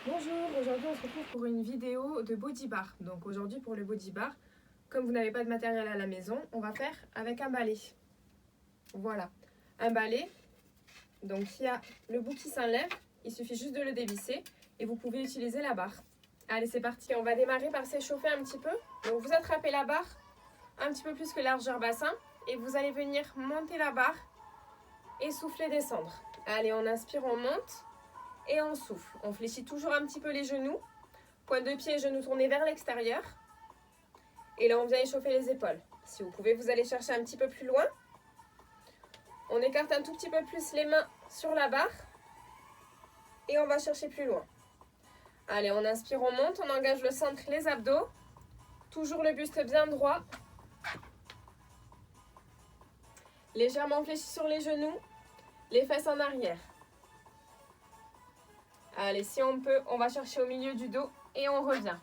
Bonjour, aujourd'hui on se retrouve pour une vidéo de body bar. Donc aujourd'hui pour le body bar, comme vous n'avez pas de matériel à la maison, on va faire avec un balai. Voilà, un balai, donc il y a le bout qui s'enlève, il suffit juste de le dévisser et vous pouvez utiliser la barre. Allez, c'est parti, on va démarrer par s'échauffer un petit peu. Donc vous attrapez la barre un petit peu plus que largeur bassin et vous allez venir monter la barre et souffler descendre. Allez, on inspire, on monte. Et on souffle. On fléchit toujours un petit peu les genoux. Pointe de pied et genoux tournés vers l'extérieur. Et là, on vient échauffer les épaules. Si vous pouvez, vous allez chercher un petit peu plus loin. On écarte un tout petit peu plus les mains sur la barre. Et on va chercher plus loin. Allez, on inspire, on monte. On engage le centre, les abdos. Toujours le buste bien droit. Légèrement fléchi sur les genoux. Les fesses en arrière. Allez, si on peut, on va chercher au milieu du dos et on revient.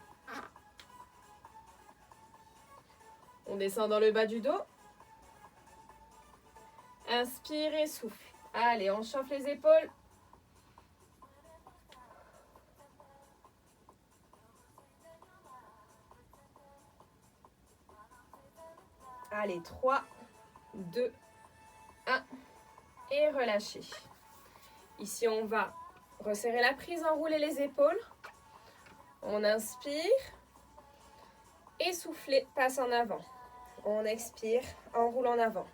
On descend dans le bas du dos. Inspire et souffle. Allez, on chauffe les épaules. Allez, 3, 2, 1 et relâchez. Ici, on va resserrer la prise, enrouler les épaules. On inspire et souffler, passe en avant. On expire, enroule en avant.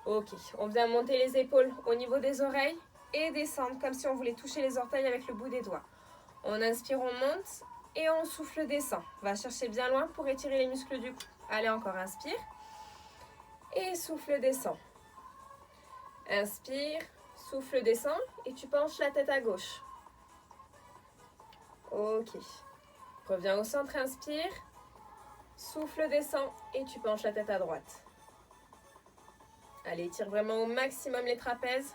Ok, on vient monter les épaules au niveau des oreilles et descendre comme si on voulait toucher les orteils avec le bout des doigts. On inspire, on monte et on souffle, descend. On va chercher bien loin pour étirer les muscles du cou. Allez, encore, inspire et souffle, descend. Inspire, souffle, descend et tu penches la tête à gauche. Ok. Reviens au centre, inspire, souffle, descend et tu penches la tête à droite. Allez, tire vraiment au maximum les trapèzes.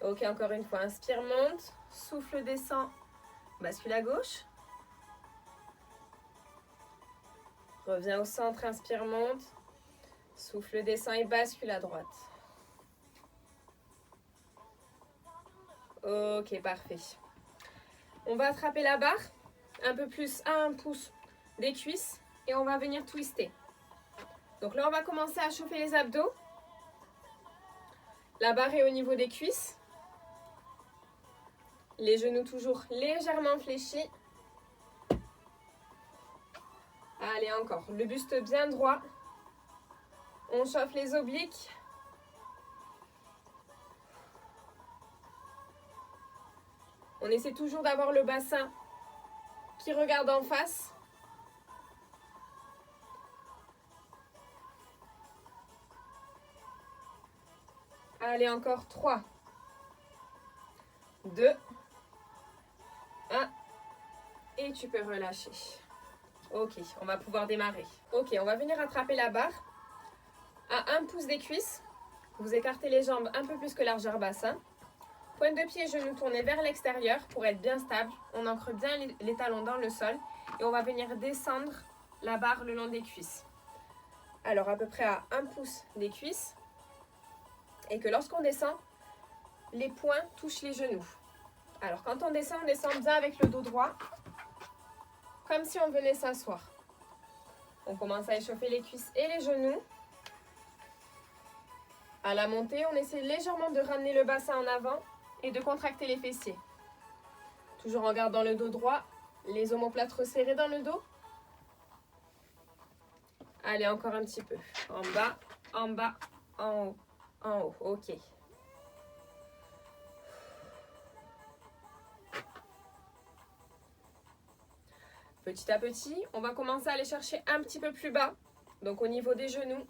Ok, encore une fois, inspire, monte, souffle, descend, bascule à gauche. Reviens au centre, inspire, monte, souffle, descend et bascule à droite. Ok, parfait. On va attraper la barre, un peu plus à un pouce des cuisses et on va venir twister. Donc là, on va commencer à chauffer les abdos. La barre est au niveau des cuisses. Les genoux toujours légèrement fléchis. Allez, encore. Le buste bien droit. On chauffe les obliques. On essaie toujours d'avoir le bassin qui regarde en face. Allez, encore 3, 2, 1. Et tu peux relâcher. Ok, on va pouvoir démarrer. Ok, on va venir attraper la barre à un pouce des cuisses. Vous écartez les jambes un peu plus que largeur bassin. Pointe de pied et genoux tournés vers l'extérieur pour être bien stable. On ancre bien les talons dans le sol. Et on va venir descendre la barre le long des cuisses. Alors à peu près à un pouce des cuisses. Et que lorsqu'on descend, les poings touchent les genoux. Alors quand on descend bien avec le dos droit. Comme si on venait s'asseoir. On commence à échauffer les cuisses et les genoux. À la montée, on essaie légèrement de ramener le bassin en avant et de contracter les fessiers. Toujours en gardant le dos droit, les omoplates resserrées dans le dos. Allez, encore un petit peu. En bas, en haut, en haut. Ok. Petit à petit, on va commencer à aller chercher un petit peu plus bas, donc au niveau des genoux,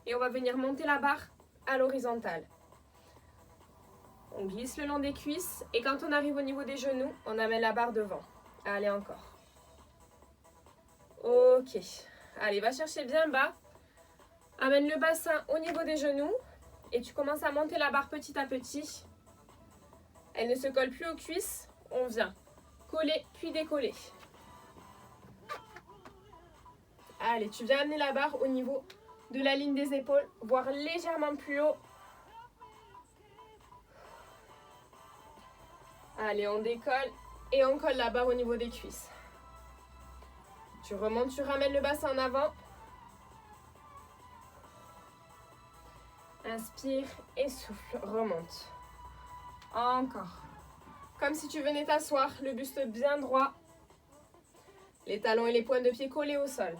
et on va venir monter la barre à l'horizontale. On glisse le long des cuisses, et quand on arrive au niveau des genoux, on amène la barre devant. Allez, encore. Ok. Allez, va chercher bien bas. Amène le bassin au niveau des genoux, et tu commences à monter la barre petit à petit. Elle ne se colle plus aux cuisses, on vient coller puis décoller. Allez, tu viens amener la barre au niveau de la ligne des épaules, voire légèrement plus haut. Allez, on décolle et on colle la barre au niveau des cuisses. Tu remontes, tu ramènes le bassin en avant. Inspire et souffle, remonte. Encore. Comme si tu venais t'asseoir, le buste bien droit. Les talons et les pointes de pied collés au sol.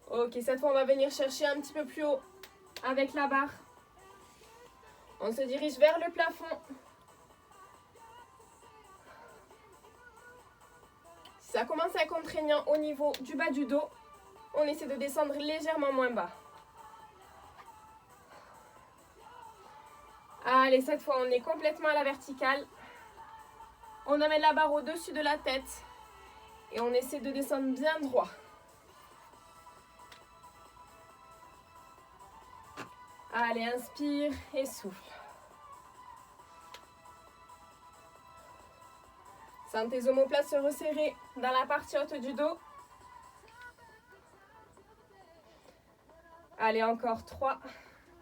Ok, cette fois on va venir chercher un petit peu plus haut avec la barre. On se dirige vers le plafond. Si ça commence à être contraignant au niveau du bas du dos, on essaie de descendre légèrement moins bas. Allez, cette fois on est complètement à la verticale. On amène la barre au-dessus de la tête et on essaie de descendre bien droit. Allez, inspire et souffle. Sens tes omoplates se resserrer dans la partie haute du dos. Allez, encore 3,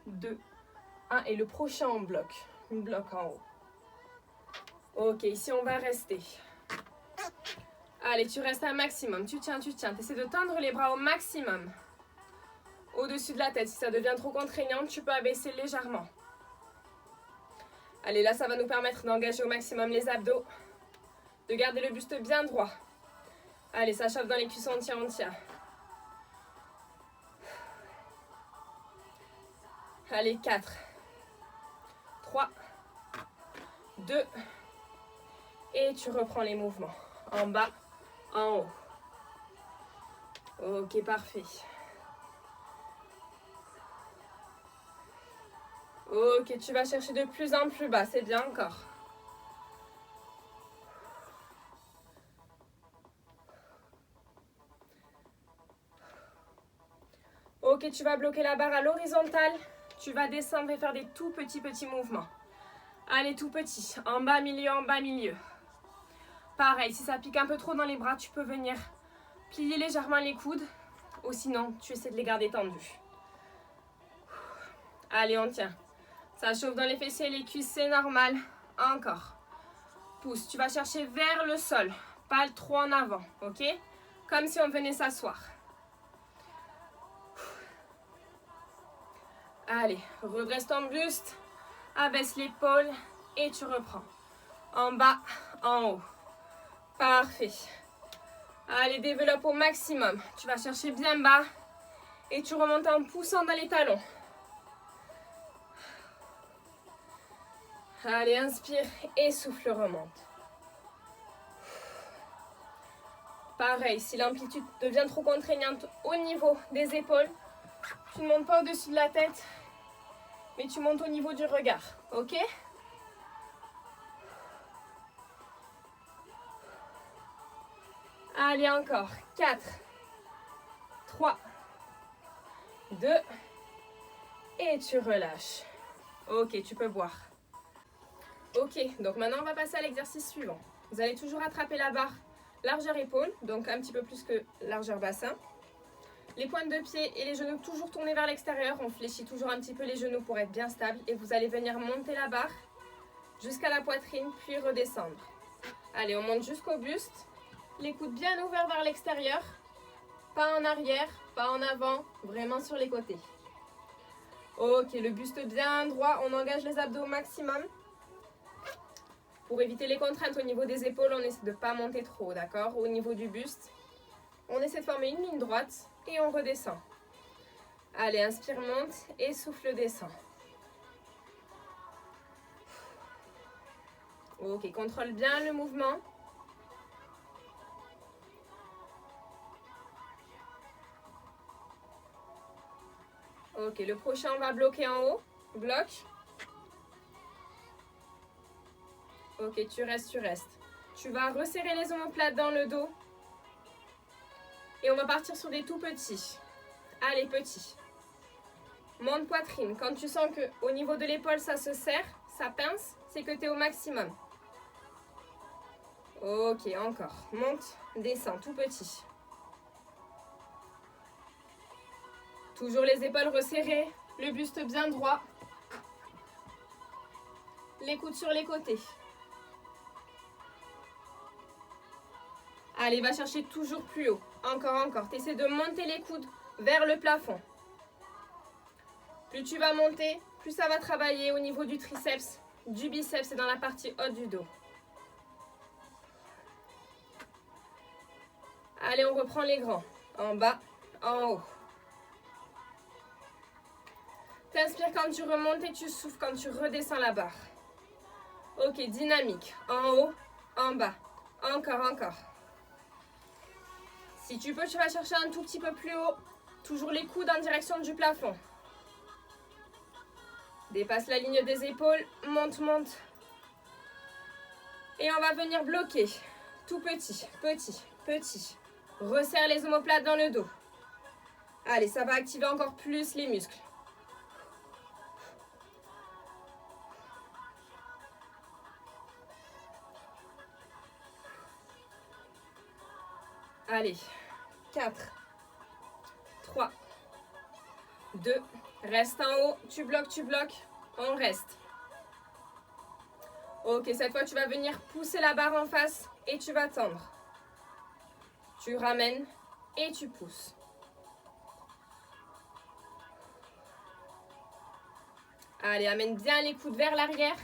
2, 1 et le prochain on bloque. On bloque en haut. Ok, ici on va rester. Allez, tu restes un maximum. Tu tiens, tu tiens. Tu essaies de tendre les bras au maximum. Au-dessus de la tête. Si ça devient trop contraignant, tu peux abaisser légèrement. Allez, là, ça va nous permettre d'engager au maximum les abdos. De garder le buste bien droit. Allez, ça chauffe dans les cuissons, on tient. Allez, 4, 3, 2, et tu reprends les mouvements. En bas, en haut. Ok, parfait. Ok, tu vas chercher de plus en plus bas, c'est bien encore. Ok, tu vas bloquer la barre à l'horizontale. Tu vas descendre et faire des tout petits mouvements. Allez, tout petit. En bas, milieu, en bas, milieu. Pareil, si ça pique un peu trop dans les bras, tu peux venir plier légèrement les coudes. Ou sinon, tu essaies de les garder tendus. Allez, on tient. Ça chauffe dans les fessiers et les cuisses, c'est normal. Encore. Pousse, tu vas chercher vers le sol. Pas trop en avant, ok? Comme si on venait s'asseoir. Allez, redresse ton buste. Abaisse l'épaule et tu reprends. En bas, en haut. Parfait. Allez, développe au maximum. Tu vas chercher bien bas et tu remontes en poussant dans les talons. Allez, inspire et souffle, remonte. Pareil, si l'amplitude devient trop contraignante au niveau des épaules, tu ne montes pas au-dessus de la tête, mais tu montes au niveau du regard, ok? Allez, encore. 4, 3, 2, et tu relâches. Ok, tu peux boire. Ok, donc maintenant on va passer à l'exercice suivant. Vous allez toujours attraper la barre largeur épaule, donc un petit peu plus que largeur bassin. Les pointes de pied et les genoux toujours tournés vers l'extérieur. On fléchit toujours un petit peu les genoux pour être bien stable. Et vous allez venir monter la barre jusqu'à la poitrine, puis redescendre. Allez, on monte jusqu'au buste. Les coudes bien ouverts vers l'extérieur. Pas en arrière, pas en avant, vraiment sur les côtés. Ok, le buste bien droit. On engage les abdos au maximum. Pour éviter les contraintes au niveau des épaules, on essaie de ne pas monter trop, d'accord? Au niveau du buste, on essaie de former une ligne droite et on redescend. Allez, inspire, monte et souffle, descend. Ok, contrôle bien le mouvement. Ok, le prochain, on va bloquer en haut. Bloque. Ok, tu restes, tu restes. Tu vas resserrer les omoplates dans le dos. Et on va partir sur des tout petits. Allez, petits. Monte poitrine. Quand tu sens qu'au niveau de l'épaule, ça se serre, ça pince, c'est que tu es au maximum. Ok, encore. Monte, descends, tout petit. Toujours les épaules resserrées, le buste bien droit. Les coudes sur les côtés. Allez, va chercher toujours plus haut. Encore, encore. Tu essaies de monter les coudes vers le plafond. Plus tu vas monter, plus ça va travailler au niveau du triceps, du biceps et dans la partie haute du dos. Allez, on reprend les grands. En bas, en haut. T'inspires quand tu remontes et tu souffles quand tu redescends la barre. Ok, dynamique. En haut, en bas. Encore, encore. Si tu peux, tu vas chercher un tout petit peu plus haut. Toujours les coudes en direction du plafond. Dépasse la ligne des épaules. Monte, monte. Et on va venir bloquer. Tout petit, petit, petit. Resserre les omoplates dans le dos. Allez, ça va activer encore plus les muscles. Allez, 4, 3, 2, reste en haut, tu bloques, on reste. Ok, cette fois tu vas venir pousser la barre en face et tu vas tendre. Tu ramènes et tu pousses. Allez, amène bien les coudes vers l'arrière.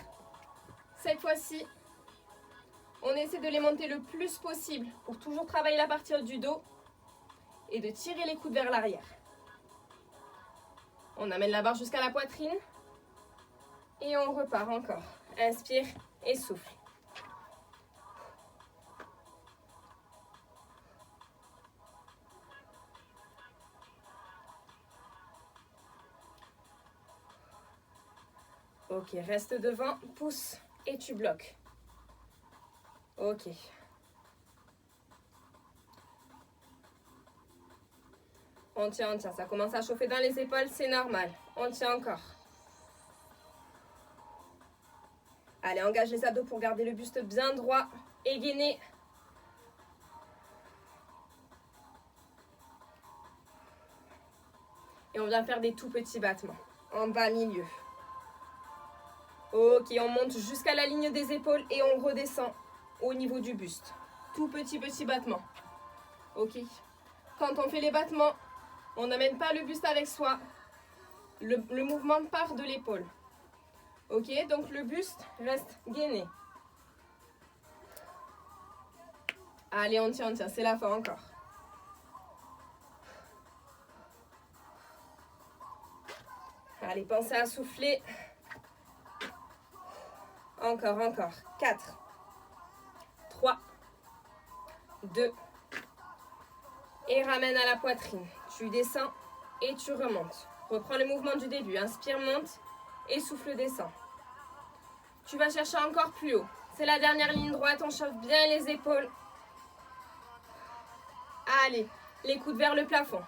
Cette fois-ci, on essaie de les monter le plus possible pour toujours travailler la partie haute du dos et de tirer les coudes vers l'arrière. On amène la barre jusqu'à la poitrine et on repart encore. Inspire et souffle. Ok, reste devant, pousse et tu bloques. Ok. On tient, ça commence à chauffer dans les épaules, c'est normal. On tient encore. Allez, engage les abdos pour garder le buste bien droit et gainé. Et on vient faire des tout petits battements. En bas, milieu. Ok, on monte jusqu'à la ligne des épaules et on redescend au niveau du buste. Tout petit battement. Ok. Quand on fait les battements, on n'amène pas le buste avec soi. Le mouvement part de l'épaule. Ok, donc le buste reste gainé. Allez, on tient, c'est la fin encore. Allez, pensez à souffler. Encore, encore. 4, 3, 2. Et ramène à la poitrine. Tu descends et tu remontes. Reprends le mouvement du début. Inspire, monte et souffle, descend. Tu vas chercher encore plus haut. C'est la dernière ligne droite. On chauffe bien les épaules. Allez, les coudes vers le plafond.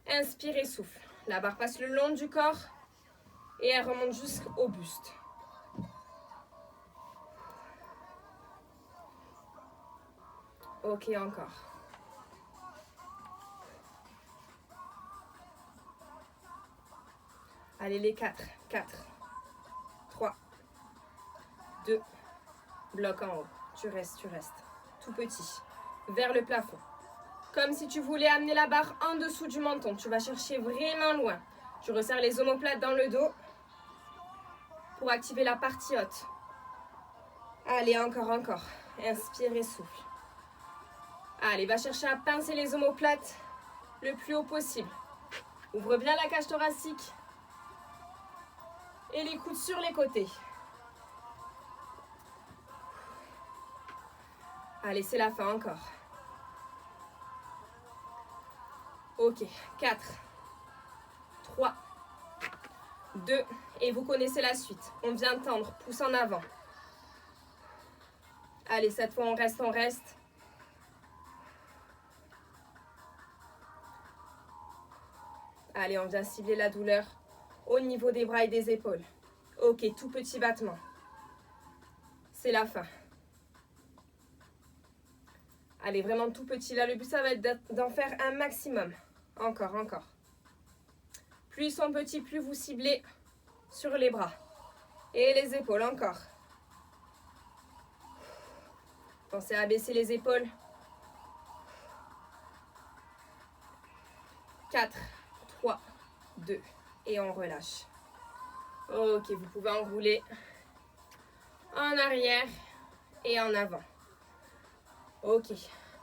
Inspire et souffle. La barre passe le long du corps et elle remonte jusqu'au buste. Ok, encore. Allez, les 4. 4, 3, 2. Bloc en haut. Tu restes. Tout petit. Vers le plafond. Comme si tu voulais amener la barre en dessous du menton. Tu vas chercher vraiment loin. Tu resserres les omoplates dans le dos pour activer la partie haute. Allez, encore. Inspire et souffle. Allez, va chercher à pincer les omoplates le plus haut possible. Ouvre bien la cage thoracique. Et les coudes sur les côtés. Allez, c'est la fin encore. Ok, 4, 3, 2, et vous connaissez la suite. On vient tendre, pousse en avant. Allez, cette fois, on reste. Allez, on vient cibler la douleur au niveau des bras et des épaules. Ok, tout petit battement. C'est la fin. Allez, vraiment tout petit. Là, le but, ça va être d'en faire un maximum. Encore. Plus ils sont petits, plus vous ciblez sur les bras. Et les épaules encore. Pensez à baisser les épaules. 4, 3, 2 et on relâche. Ok, vous pouvez enrouler en arrière et en avant. Ok,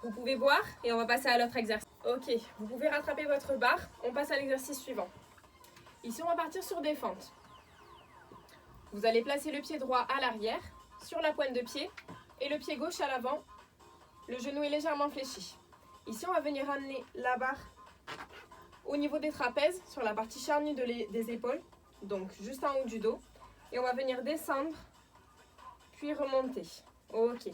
vous pouvez boire et on va passer à l'autre exercice. Ok, vous pouvez rattraper votre barre. On passe à l'exercice suivant. Ici, on va partir sur des fentes. Vous allez placer le pied droit à l'arrière, sur la pointe de pied, et le pied gauche à l'avant. Le genou est légèrement fléchi. Ici, on va venir amener la barre au niveau des trapèzes, sur la partie charnue des épaules, donc juste en haut du dos. Et on va venir descendre, puis remonter. Ok.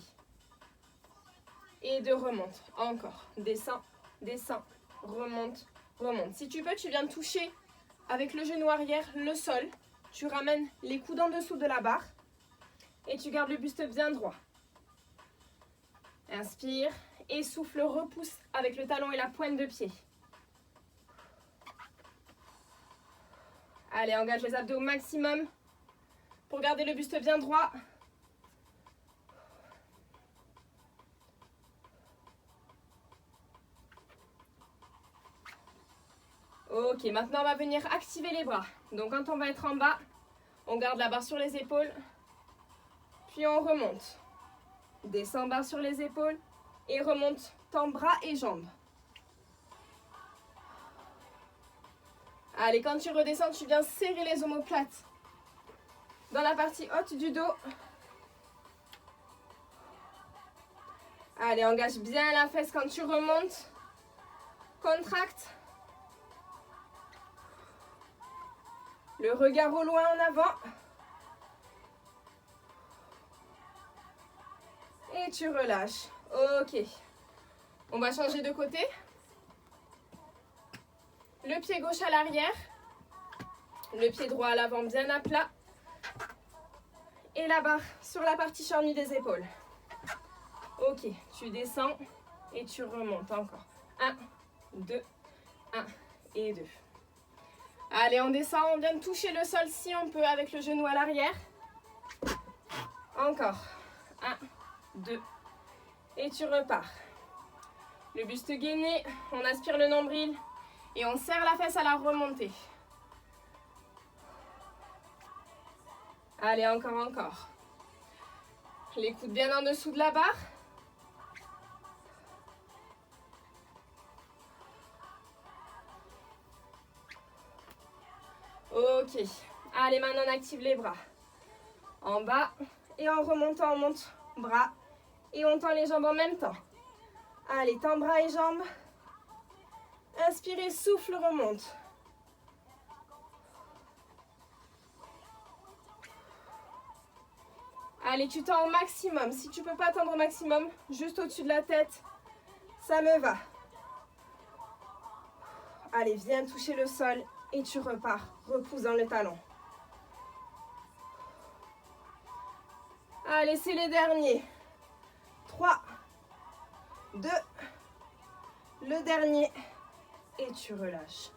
Et de remonte. Encore. Descend, descend, remonte, remonte. Si tu peux, tu viens toucher avec le genou arrière le sol. Tu ramènes les coudes en dessous de la barre. Et tu gardes le buste bien droit. Inspire. Et souffle, repousse avec le talon et la pointe de pied. Allez, engage les abdos au maximum pour garder le buste bien droit. Ok, maintenant on va venir activer les bras. Donc quand on va être en bas, on garde la barre sur les épaules, puis on remonte. Descend barre sur les épaules et remonte, tends bras et jambes. Allez, quand tu redescends, tu viens serrer les omoplates dans la partie haute du dos. Allez, engage bien la fesse quand tu remontes. Contracte. Le regard au loin en avant. Et tu relâches. Ok. On va changer de côté. Le pied gauche à l'arrière. Le pied droit à l'avant bien à plat. Et la barre sur la partie charnue des épaules. Ok, tu descends et tu remontes encore. 1, 2, 1 et 2. Allez, on descend, on vient de toucher le sol si on peut avec le genou à l'arrière. Encore. 1, 2 et tu repars. Le buste gainé, on aspire le nombril et on serre la fesse à la remontée. Allez, encore. Les coudes bien en dessous de la barre. Ok. Allez, maintenant on active les bras. En bas et en remontant, on monte bras et on tend les jambes en même temps. Allez, tends bras et jambes. Inspirez, souffle, remonte. Allez, tu tends au maximum. Si tu ne peux pas tendre au maximum, juste au-dessus de la tête, ça me va. Allez, viens toucher le sol et tu repars. Repousse dans le talon. Allez, c'est les derniers. 3, 2, le dernier. Et tu relâches.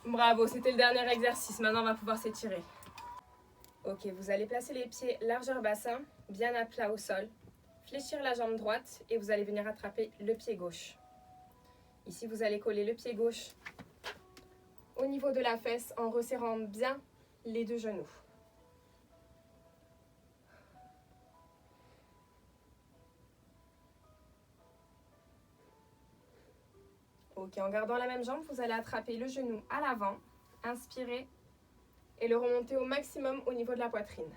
Bravo, c'était le dernier exercice. Maintenant, on va pouvoir s'étirer. Ok, vous allez placer les pieds largeur bassin, bien à plat au sol. Fléchir la jambe droite et vous allez venir attraper le pied gauche. Ici, vous allez coller le pied gauche au niveau de la fesse en resserrant bien les deux genoux. Ok, en gardant la même jambe, vous allez attraper le genou à l'avant, inspirer et le remonter au maximum au niveau de la poitrine.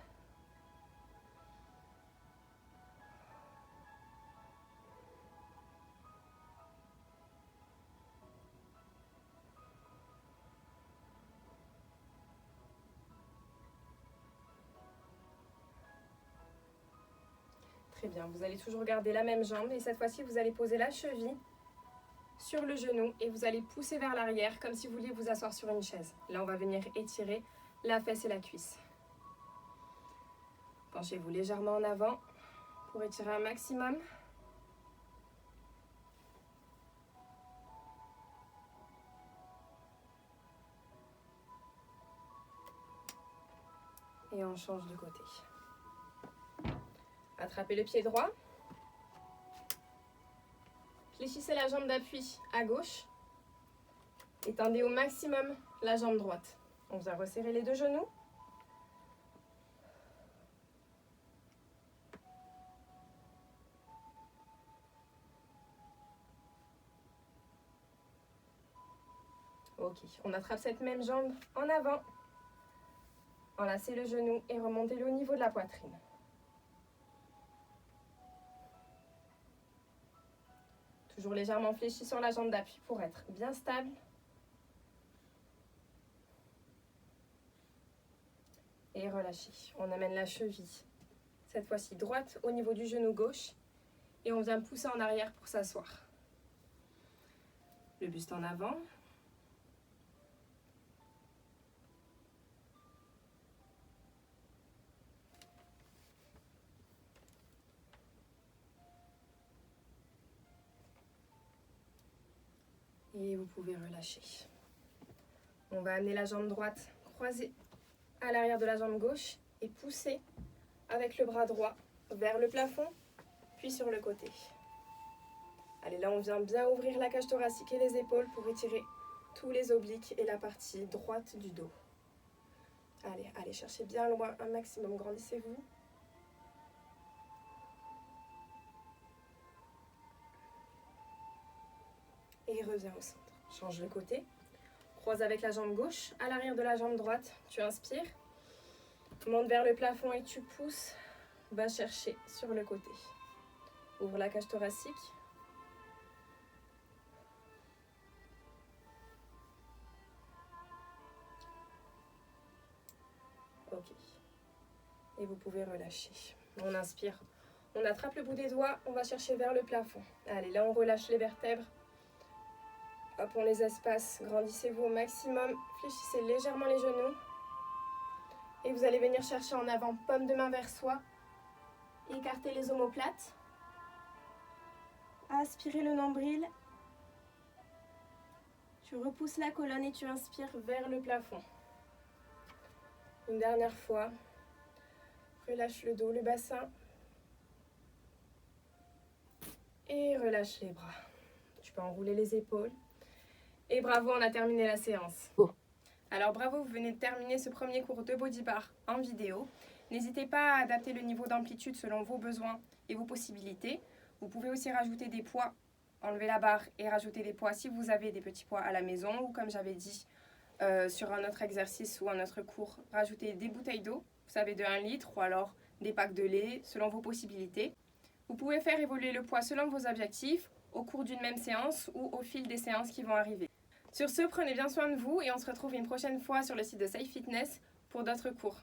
Très bien, vous allez toujours garder la même jambe et cette fois-ci, vous allez poser la cheville sur le genou et vous allez pousser vers l'arrière comme si vous vouliez vous asseoir sur une chaise. Là, on va venir étirer la fesse et la cuisse. Penchez-vous légèrement en avant pour étirer un maximum. Et on change de côté. Attrapez le pied droit. Fléchissez la jambe d'appui à gauche. Étendez au maximum la jambe droite. On vient resserrer les deux genoux. Ok, on attrape cette même jambe en avant. Enlacez le genou et remontez-le au niveau de la poitrine. Toujours légèrement fléchi sur la jambe d'appui pour être bien stable. Et relâchez. On amène la cheville, cette fois-ci droite au niveau du genou gauche. Et on vient pousser en arrière pour s'asseoir. Le buste en avant. Et vous pouvez relâcher. On va amener la jambe droite croisée à l'arrière de la jambe gauche et pousser avec le bras droit vers le plafond, puis sur le côté. Allez, là on vient bien ouvrir la cage thoracique et les épaules pour étirer tous les obliques et la partie droite du dos. Allez, allez, cherchez bien loin un maximum, grandissez-vous. Et reviens au centre. Change le côté. Croise avec la jambe gauche à l'arrière de la jambe droite. Tu inspires. Monte vers le plafond et tu pousses. Va chercher sur le côté. Ouvre la cage thoracique. Ok. Et vous pouvez relâcher. On inspire. On attrape le bout des doigts. On va chercher vers le plafond. Allez, là on relâche les vertèbres. Hop, on les espace, grandissez-vous au maximum, fléchissez légèrement les genoux. Et vous allez venir chercher en avant, paume de main vers soi. Écartez les omoplates. Aspirez le nombril. Tu repousses la colonne et tu inspires vers le plafond. Une dernière fois. Relâche le dos, le bassin. Et relâche les bras. Tu peux enrouler les épaules. Et bravo, on a terminé la séance. Alors bravo, vous venez de terminer ce premier cours de Body Bar en vidéo. N'hésitez pas à adapter le niveau d'amplitude selon vos besoins et vos possibilités. Vous pouvez aussi rajouter des poids, enlever la barre et rajouter des poids si vous avez des petits poids à la maison. Ou comme j'avais dit sur un autre exercice ou un autre cours, rajouter des bouteilles d'eau, vous savez de 1 litre ou alors des packs de lait selon vos possibilités. Vous pouvez faire évoluer le poids selon vos objectifs au cours d'une même séance ou au fil des séances qui vont arriver. Sur ce, prenez bien soin de vous et on se retrouve une prochaine fois sur le site de Safe Fitness pour d'autres cours.